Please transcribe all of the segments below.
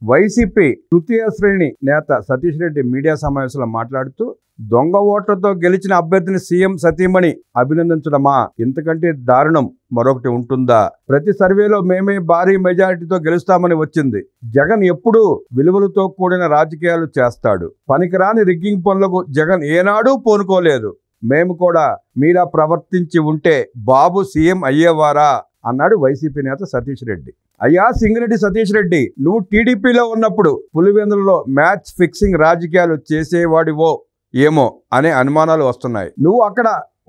YCP తృతీయ శ్రేణి నేత సతీష్ రెడ్డి మీడియా సమావేశంలో మాట్లాడుతూ దొంగ ఓట్లతో గెలిచిన అభ్యర్థిని సీఎం సతీమణి అభినందించడమా, ఇంతకంటే దారుణం మరొకటి ఉంటుందా? ప్రతి సర్వేలో మేమే భారీ మెజారిటీతో గెలుస్తామని వచ్చింది. జగన్ ఎప్పుడూ విలువలతో కూడిన రాజకీయాలు చేస్తాడు. పనికిరాని రిగ్గింగ్ పనులకు జగన్ ఏనాడూ పూనుకోలేదు. మేము కూడా మీలా ప్రవర్తించి ఉంటే బాబు సీఎం అయ్యేవారా అన్నాడు వైసీపీ నేత సతీష్ రెడ్డి. అయ్యా సింగిరెడ్డి సతీష్ రెడ్డి, నువ్వు టీడీపీలో ఉన్నప్పుడు పులివెందులలో మ్యాచ్ ఫిక్సింగ్ రాజకీయాలు చేసేవాడివో ఏమో అనే అనుమానాలు వస్తున్నాయి. నువ్వు అక్కడ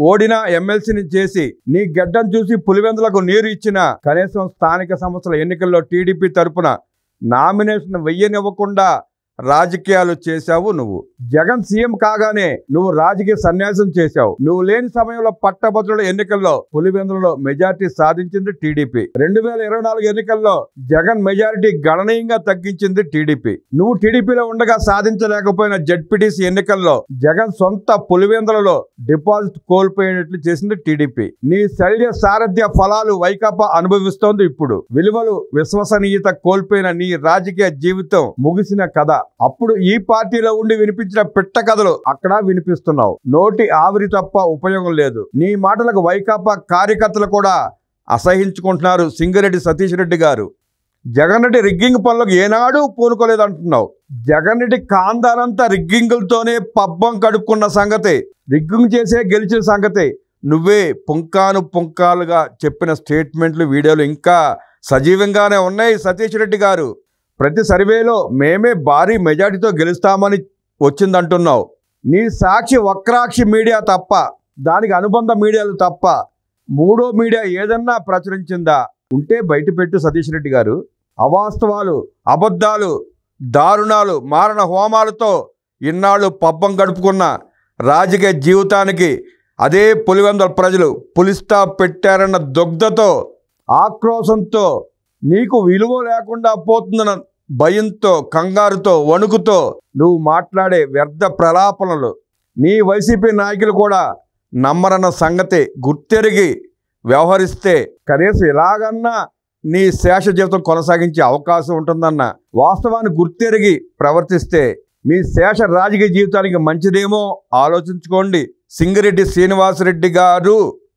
ఓడిన ఎమ్మెల్సీని చేసి నీ గడ్డం చూసి పులివెందులకు నీరు ఇచ్చిన, కనీసం స్థానిక సంస్థల ఎన్నికల్లో టీడీపీ తరపున నామినేషన్ వెయ్యనివ్వకుండా రాజకీయాలు చేశావు నువ్వు. జగన్ సీఎం కాగానే నువ్వు రాజకీయ సన్యాసం చేశావు. నువ్వు లేని సమయంలో పట్టభద్రుల ఎన్నికల్లో పులివెందులలో మెజారిటీ సాధించింది టీడీపీ. 2024 ఎన్నికల్లో జగన్ మెజారిటీ గణనీయంగా తగ్గించింది టీడీపీ. నువ్వు టీడీపీలో ఉండగా సాధించలేకపోయిన జెడ్పీటీసీ ఎన్నికల్లో జగన్ సొంత పులివెందులలో డిపాజిట్ కోల్పోయేట్లు చేసింది టీడీపీ. నీ శల్య సారథ్య ఫలాలు వైకాపా అనుభవిస్తోంది ఇప్పుడు. విలువలు విశ్వసనీయత కోల్పోయిన నీ రాజకీయ జీవితం ముగిసిన కథ. అప్పుడు ఈ పార్టీలో ఉండి వినిపించిన పిట్ట కథలు అక్కడ వినిపిస్తున్నావు. నోటి ఆవిరి తప్ప ఉపయోగం లేదు. నీ మాటలకు వైకాపా కార్యకర్తలు కూడా అసహించుకుంటున్నారు. సింగిరెడ్డి సతీష్ రెడ్డి గారు, జగన్ రెడ్డి రిగ్గింగ్ పనులకు ఏనాడూ పూనుకోలేదంటున్నావు. జగన్ రెడ్డి కాందానంతా రిగ్గింగులతోనే పబ్బం కడుక్కున్న సంగతి, రిగ్గింగ్ చేసే గెలిచిన సంగతి నువ్వే పుంకాను పుంకాలుగా చెప్పిన స్టేట్మెంట్లు, వీడియోలు ఇంకా సజీవంగానే ఉన్నాయి. సతీష్ రెడ్డి గారు, ప్రతి సర్వేలో మేమే భారీ మెజార్టీతో గెలుస్తామని వచ్చిందంటున్నావు. నీ సాక్షి వక్రాక్షి మీడియా తప్ప, దానికి అనుబంధ మీడియాలు తప్ప మూడో మీడియా ఏదన్నా ప్రచురించిందా? ఉంటే బయటపెట్టు సతీష్ రెడ్డి గారు. అవాస్తవాలు, అబద్ధాలు, దారుణాలు, మారణ హోమాలతో ఇన్నాళ్ళు పబ్బం గడుపుకున్న రాజకీయ జీవితానికి అదే పులివెందుల ప్రజలు పులిస్తా పెట్టారన్న దుగ్ధతో, ఆక్రోశంతో, నీకు విలువ లేకుండా పోతుందన్న భయంతో, కంగారుతో, వణుకుతో నువ్వు మాట్లాడే వ్యర్థ ప్రలాపనలు నీ వైసీపీ నాయకులు కూడా నమ్మరన్న సంగతి గుర్తెరిగి వ్యవహరిస్తే కనీసం ఇలాగన్నా నీ శేష జీవితం కొనసాగించే అవకాశం ఉంటుందన్న వాస్తవాన్ని గుర్తెరిగి ప్రవర్తిస్తే మీ శేష రాజకీయ జీవితానికి మంచిదేమో ఆలోచించుకోండి. సింగిరెడ్డి శ్రీనివాసరెడ్డి గారు.